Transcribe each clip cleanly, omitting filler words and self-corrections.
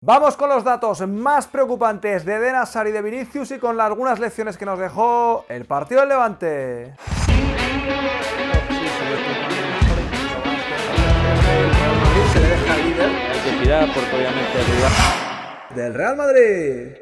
Vamos con los datos más preocupantes de Eden Hazard y de Vinicius y con algunas lecciones que nos dejó el partido del Levante. Se le deja líder. Hay que tirar porque obviamente el rival Del Real Madrid.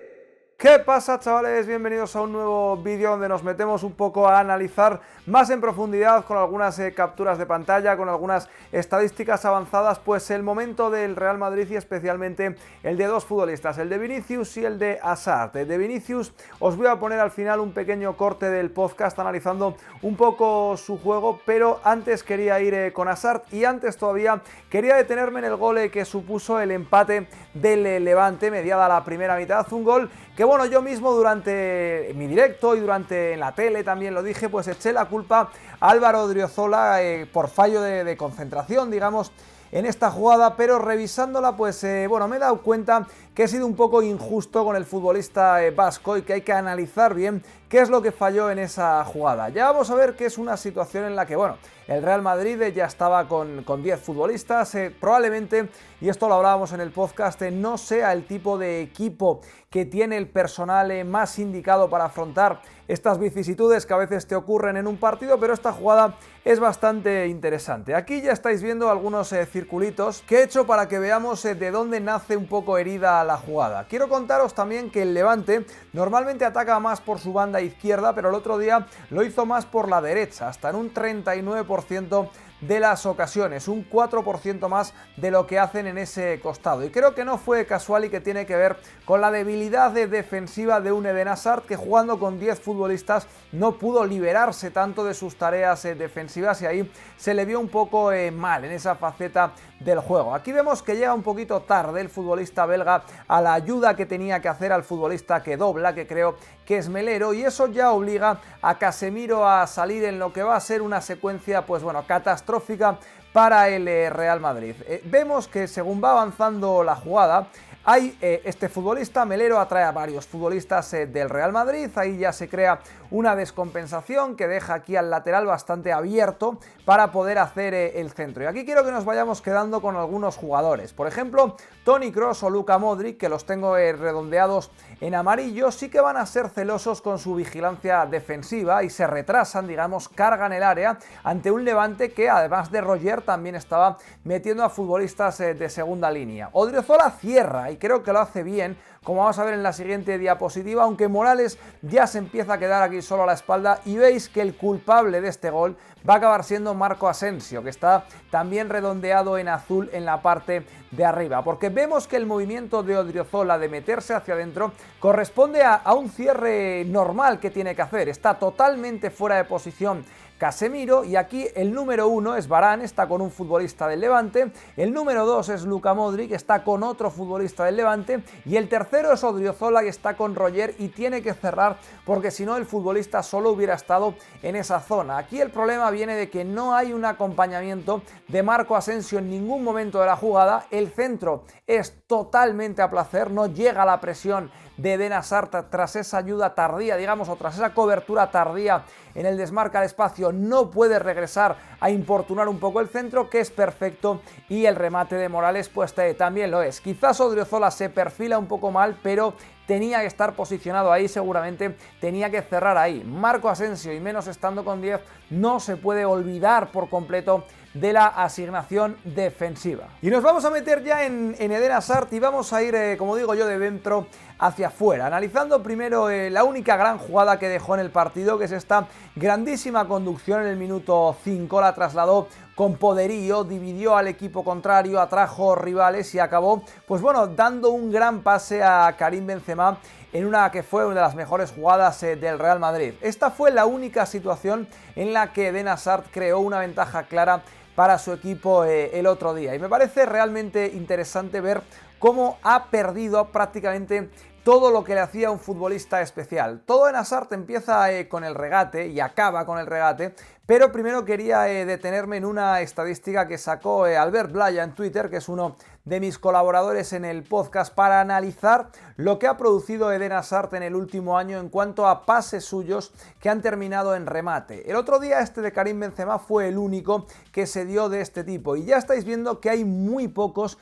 ¿Qué pasa, chavales? Bienvenidos a un nuevo vídeo donde nos metemos un poco a analizar más en profundidad con algunas capturas de pantalla, con algunas estadísticas avanzadas, pues el momento del Real Madrid y especialmente el de dos futbolistas, el de Vinicius y el de Hazard. El de Vinicius os voy a poner al final un pequeño corte del podcast analizando un poco su juego, pero antes quería ir con Hazard y antes todavía quería detenerme en el gol que supuso el empate del Levante mediada la primera mitad, un gol que bueno, yo mismo durante mi directo y durante en la tele también lo dije, pues eché la culpa a Álvaro Odriozola por fallo de concentración, digamos, en esta jugada, pero revisándola, pues bueno, me he dado cuenta que he sido un poco injusto con el futbolista vasco y que hay que analizar bien qué es lo que falló en esa jugada. Ya vamos a ver que es una situación en la que, bueno, el Real Madrid ya estaba con 10 futbolistas, probablemente, y esto lo hablábamos en el podcast, no sea el tipo de equipo que tiene el personal más indicado para afrontar estas vicisitudes que a veces te ocurren en un partido, pero esta jugada es bastante interesante. Aquí ya estáis viendo algunos circulitos que he hecho para que veamos de dónde nace un poco herida la jugada. Quiero contaros también que el Levante normalmente ataca más por su banda izquierda, pero el otro día lo hizo más por la derecha, hasta en un 39% de las ocasiones, un 4% más de lo que hacen en ese costado. Y creo que no fue casual y que tiene que ver con la debilidad defensiva de un Eden Hazard que jugando con 10 futbolistas no pudo liberarse tanto de sus tareas defensivas y ahí se le vio un poco mal en esa faceta del juego. Aquí vemos que llega un poquito tarde el futbolista belga a la ayuda que tenía que hacer al futbolista que dobla, que creo que es Melero, y eso ya obliga a Casemiro a salir en lo que va a ser una secuencia, pues bueno, catastrófica para el Real Madrid. Vemos que según va avanzando la jugada, hay este futbolista, Melero atrae a varios futbolistas del Real Madrid, ahí ya se crea una descompensación que deja aquí al lateral bastante abierto para poder hacer el centro. Y aquí quiero que nos vayamos quedando con algunos jugadores. Por ejemplo, Toni Kroos o Luka Modric, que los tengo redondeados en amarillo, sí que van a ser celosos con su vigilancia defensiva y se retrasan, digamos, cargan el área ante un Levante que además de Roger también estaba metiendo a futbolistas de segunda línea. Odriozola cierra y creo que lo hace bien, como vamos a ver en la siguiente diapositiva, aunque Morales ya se empieza a quedar aquí solo a la espalda y veis que el culpable de este gol va a acabar siendo Marco Asensio, que está también redondeado en azul en la parte de arriba, porque vemos que el movimiento de Odriozola de meterse hacia adentro corresponde a un cierre normal que tiene que hacer, está totalmente fuera de posición Casemiro y aquí el número 1 es Varane, está con un futbolista del Levante, el número 2 es Luka Modric, está con otro futbolista del Levante y el tercero es Odriozola que está con Roger y tiene que cerrar porque si no el futbolista solo hubiera estado en esa zona. Aquí el problema viene de que no hay un acompañamiento de Marco Asensio en ningún momento de la jugada, el centro es totalmente a placer, no llega a la presión de Eden Hazard tras esa ayuda tardía, digamos, o tras esa cobertura tardía en el desmarque al espacio, no puede regresar a importunar un poco el centro, que es perfecto, y el remate de Morales pues también lo es. Quizás Odriozola se perfila un poco mal, pero tenía que estar posicionado ahí, seguramente tenía que cerrar ahí. Marco Asensio, y menos estando con 10, no se puede olvidar por completo de la asignación defensiva. Y nos vamos a meter ya en Eden Hazard y vamos a ir, como digo yo, de dentro hacia afuera, analizando primero la única gran jugada que dejó en el partido, que es esta grandísima conducción en el minuto 5, la trasladó con poderío, dividió al equipo contrario, atrajo rivales y acabó, pues bueno, dando un gran pase a Karim Benzema en una que fue una de las mejores jugadas del Real Madrid. Esta fue la única situación en la que Eden Hazard creó una ventaja clara para su equipo el otro día. Y me parece realmente interesante ver cómo ha perdido prácticamente todo lo que le hacía un futbolista especial. Todo en Hazard empieza con el regate y acaba con el regate, pero primero quería detenerme en una estadística que sacó Albert Blaya en Twitter, que es uno de mis colaboradores en el podcast para analizar lo que ha producido Eden Hazard en el último año en cuanto a pases suyos que han terminado en remate. El otro día este de Karim Benzema fue el único que se dio de este tipo y ya estáis viendo que hay muy pocos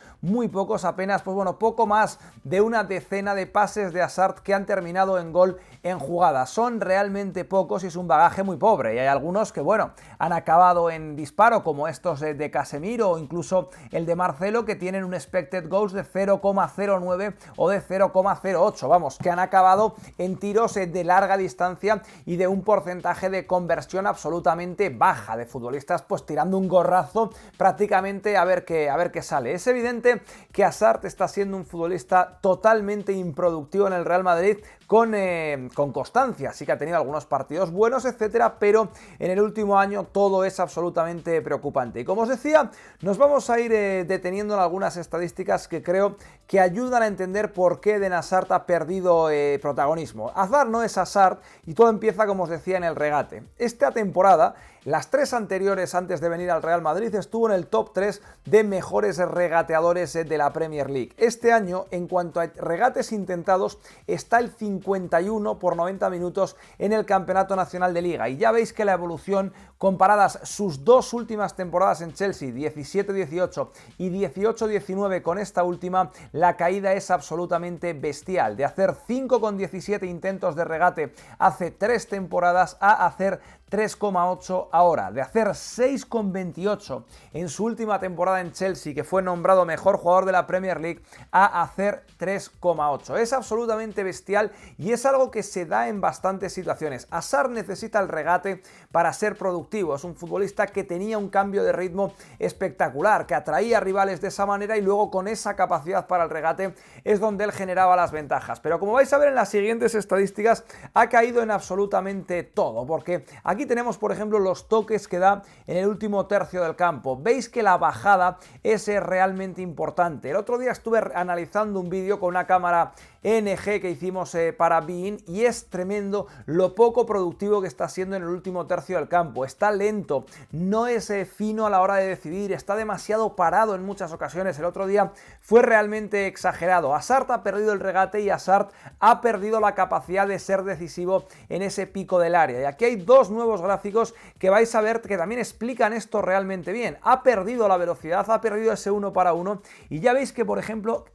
apenas, pues bueno, poco más de una decena de pases de Hazard que han terminado en gol en jugada. Son realmente pocos y es un bagaje muy pobre y hay algunos que, bueno, han acabado en disparo como estos de Casemiro o incluso el de Marcelo, que tienen un expected goals de 0,09 o de 0,08, vamos, que han acabado en tiros de larga distancia y de un porcentaje de conversión absolutamente baja, de futbolistas pues tirando un gorrazo prácticamente a ver qué sale. Es evidente que Hazard está siendo un futbolista totalmente improductivo en el Real Madrid con constancia. Sí que ha tenido algunos partidos buenos, etcétera, pero en el último año todo es absolutamente preocupante. Y como os decía, nos vamos a ir deteniendo en algunas estadísticas que creo que ayudan a entender por qué Eden Hazard ha perdido protagonismo. Hazard no es Hazard y todo empieza, como os decía, en el regate. Esta temporada, las 3 anteriores antes de venir al Real Madrid, estuvo en el top 3 de mejores regateadores de la Premier League. Este año, en cuanto a regates intentados, está el 51 por 90 minutos en el Campeonato Nacional de Liga. Y ya veis que la evolución, comparadas sus 2 últimas temporadas en Chelsea, 17-18 y 18-19 con esta última, la caída es absolutamente bestial. De hacer 5,17 intentos de regate hace 3 temporadas a hacer 3,8 ahora, de hacer 6,28 en su última temporada en Chelsea, que fue nombrado mejor jugador de la Premier League, a hacer 3,8. Es absolutamente bestial y es algo que se da en bastantes situaciones. Hazard necesita el regate para ser productivo. Es un futbolista que tenía un cambio de ritmo espectacular, que atraía a rivales de esa manera y luego con esa capacidad para el regate es donde él generaba las ventajas. Pero como vais a ver en las siguientes estadísticas, ha caído en absolutamente todo, porque aquí tenemos, por ejemplo, los toques que da en el último tercio del campo. Veis que la bajada es realmente importante. El otro día estuve analizando un vídeo con una cámara NG que hicimos para beIN y es tremendo lo poco productivo que está siendo en el último tercio del campo. Está lento, no es fino a la hora de decidir, está demasiado parado en muchas ocasiones. El otro día fue realmente exagerado. Hazard ha perdido el regate y Hazard ha perdido la capacidad de ser decisivo en ese pico del área. Y aquí hay 2 nuevos gráficos que vais a ver que también explican esto realmente bien. Ha perdido la velocidad, ha perdido ese 1 para 1 y ya veis que, por ejemplo,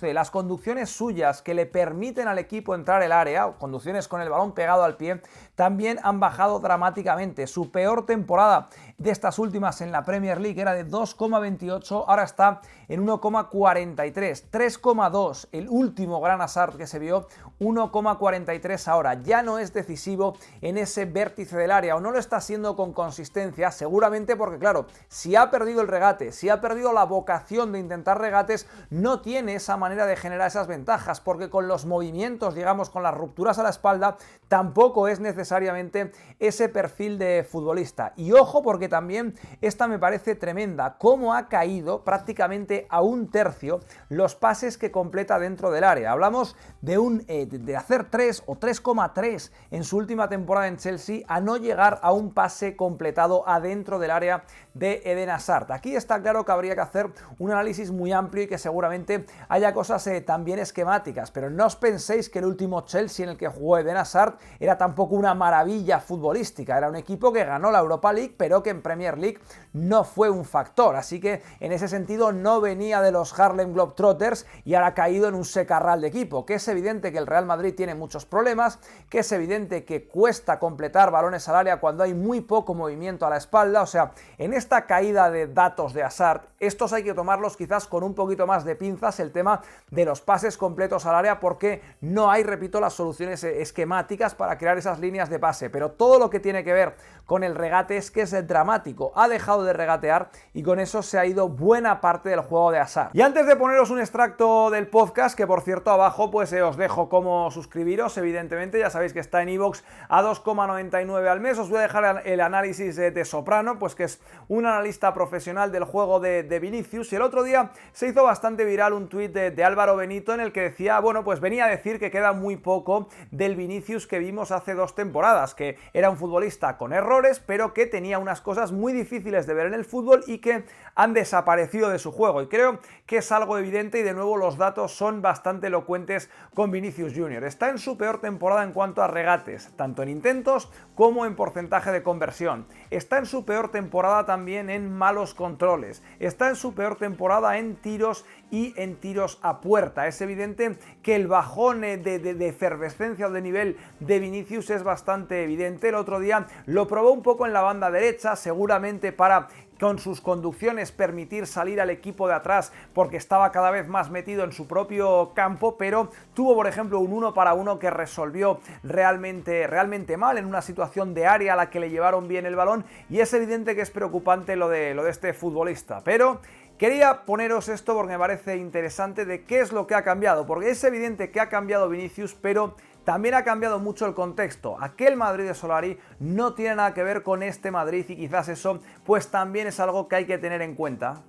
las conducciones suyas que le permiten al equipo entrar el área, o conducciones con el balón pegado al pie, también han bajado dramáticamente. Su peor temporada de estas últimas en la Premier League era de 2,28, ahora está en 1,43, 3,2 el último gran Hazard que se vio, 1,43 ahora. Ya no es decisivo en ese vértice del área o no lo está haciendo con consistencia, seguramente porque, claro, si ha perdido el regate, si ha perdido la vocación de intentar regates, no tiene esa manera de generar esas ventajas, porque con los movimientos, digamos, con las rupturas a la espalda, tampoco es necesariamente ese perfil de futbolista. Y ojo, porque también esta me parece tremenda, cómo ha caído prácticamente a 1/3 los pases que completa dentro del área. Hablamos de hacer 3 o 3,3 en su última temporada en Chelsea a no llegar a un pase completado adentro del área de Eden Hazard. Aquí está claro que habría que hacer un análisis muy amplio y que seguramente haya cosas también esquemáticas, pero no os penséis que el último Chelsea en el que jugó Eden Hazard era tampoco una maravilla futbolística. Era un equipo que ganó la Europa League, pero que en Premier League no fue un factor, así que en ese sentido no venía de los Harlem Globetrotters y ahora ha caído en un secarral de equipo. Que es evidente que el Real Madrid tiene muchos problemas, que es evidente que cuesta completar balones al área cuando hay muy poco movimiento a la espalda. O sea, en esta caída de datos de Hazard, estos hay que tomarlos quizás con un poquito más de pinzas, el tema de los pases completos al área, porque no hay, repito, las soluciones esquemáticas para crear esas líneas de pase, pero todo lo que tiene que ver con el regate es que es dramático. Ha dejado de regatear y con eso se ha ido buena parte del juego de Hazard. Y antes de poneros un extracto del podcast, que por cierto abajo pues os dejo cómo suscribiros, evidentemente, ya sabéis que está en iVoox a 2,99 al mes. Os voy a dejar el análisis de Soprano, pues que es un analista profesional del juego de Vinicius, y el otro día se hizo bastante viral un tuit de Álvaro Benito en el que decía día, bueno, pues venía a decir que queda muy poco del Vinicius que vimos hace 2 temporadas, que era un futbolista con errores, pero que tenía unas cosas muy difíciles de ver en el fútbol y que han desaparecido de su juego. Y creo que es algo evidente y de nuevo los datos son bastante elocuentes con Vinicius Junior. Está en su peor temporada en cuanto a regates, tanto en intentos como en porcentaje de conversión. Está en su peor temporada también en malos controles. Está en su peor temporada en tiros y en tiros a puerta. Es evidente que el bajón de efervescencia o de nivel de Vinicius es bastante evidente. El otro día lo probó un poco en la banda derecha, seguramente para con sus conducciones permitir salir al equipo de atrás porque estaba cada vez más metido en su propio campo, pero tuvo por ejemplo un 1 para 1 que resolvió realmente mal en una situación de área a la que le llevaron bien el balón, y es evidente que es preocupante lo de este futbolista, pero quería poneros esto porque me parece interesante de qué es lo que ha cambiado, porque es evidente que ha cambiado Vinicius, pero también ha cambiado mucho el contexto. Aquel Madrid de Solari no tiene nada que ver con este Madrid y quizás eso pues también es algo que hay que tener en cuenta.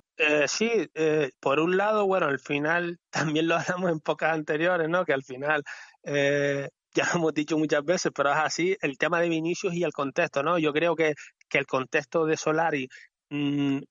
Sí, por un lado, bueno, al final también lo hablamos en pocas anteriores, ¿no? Que al final, ya lo hemos dicho muchas veces, pero es así, el tema de Vinicius y el contexto, ¿no? Yo creo que el contexto de Solari,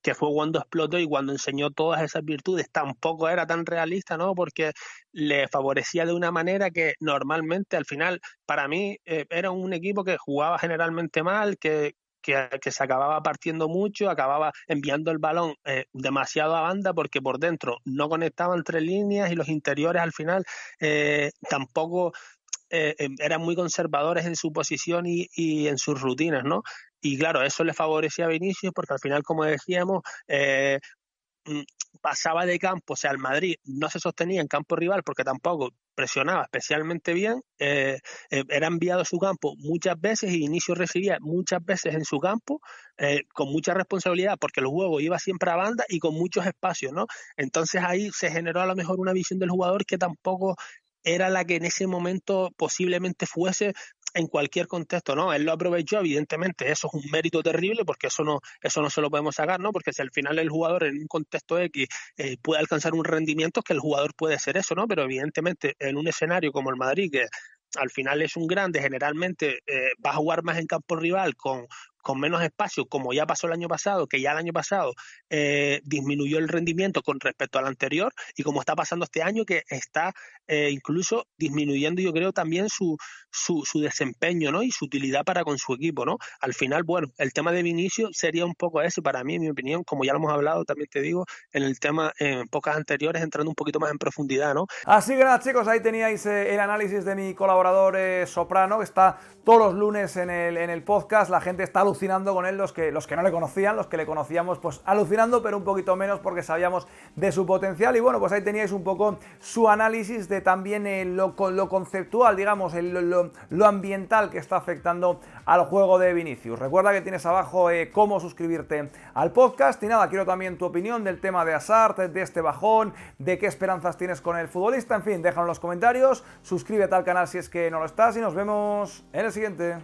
que fue cuando explotó y cuando enseñó todas esas virtudes, tampoco era tan realista, ¿no? Porque le favorecía de una manera que normalmente al final, para mí, era un equipo que jugaba generalmente mal, que se acababa partiendo mucho, acababa enviando el balón demasiado a banda porque por dentro no conectaban 3 líneas y los interiores al final tampoco eran muy conservadores en su posición y en sus rutinas, ¿no? Y claro, eso le favorecía a Vinicius porque al final, como decíamos, pasaba de campo, o sea, el Madrid no se sostenía en campo rival porque tampoco presionaba especialmente bien, era enviado a su campo muchas veces y Vinicius recibía muchas veces en su campo con mucha responsabilidad porque el juego iba siempre a banda y con muchos espacios, ¿no? Entonces ahí se generó a lo mejor una visión del jugador que tampoco era la que en ese momento posiblemente fuese en cualquier contexto, ¿no? Él lo aprovechó, evidentemente, eso es un mérito terrible porque eso no se lo podemos sacar, ¿no? Porque si al final el jugador en un contexto X puede alcanzar un rendimiento, es que el jugador puede ser eso, ¿no? Pero evidentemente en un escenario como el Madrid, que al final es un grande, generalmente va a jugar más en campo rival con menos espacio, como ya pasó el año pasado, que ya el año pasado disminuyó el rendimiento con respecto al anterior, y como está pasando este año, que está incluso disminuyendo, yo creo, también su desempeño, ¿no? Y su utilidad para con su equipo, ¿no? Al final, bueno, el tema de Vinicius sería un poco ese, para mí, en mi opinión, como ya lo hemos hablado, también te digo, en el tema en pocas anteriores, entrando un poquito más en profundidad, ¿no? Así que nada, chicos, ahí teníais el análisis de mi colaborador Soprano, que está todos los lunes en el podcast. La gente está alucinando con él, los que no le conocían, los que le conocíamos, pues alucinando, pero un poquito menos porque sabíamos de su potencial. Y bueno, pues ahí teníais un poco su análisis de también lo conceptual, digamos, lo ambiental que está afectando al juego de Vinicius. Recuerda que tienes abajo cómo suscribirte al podcast. Y nada, quiero también tu opinión del tema de Hazard, de este bajón, de qué esperanzas tienes con el futbolista. En fin, déjalo en los comentarios, suscríbete al canal si es que no lo estás y nos vemos en el siguiente.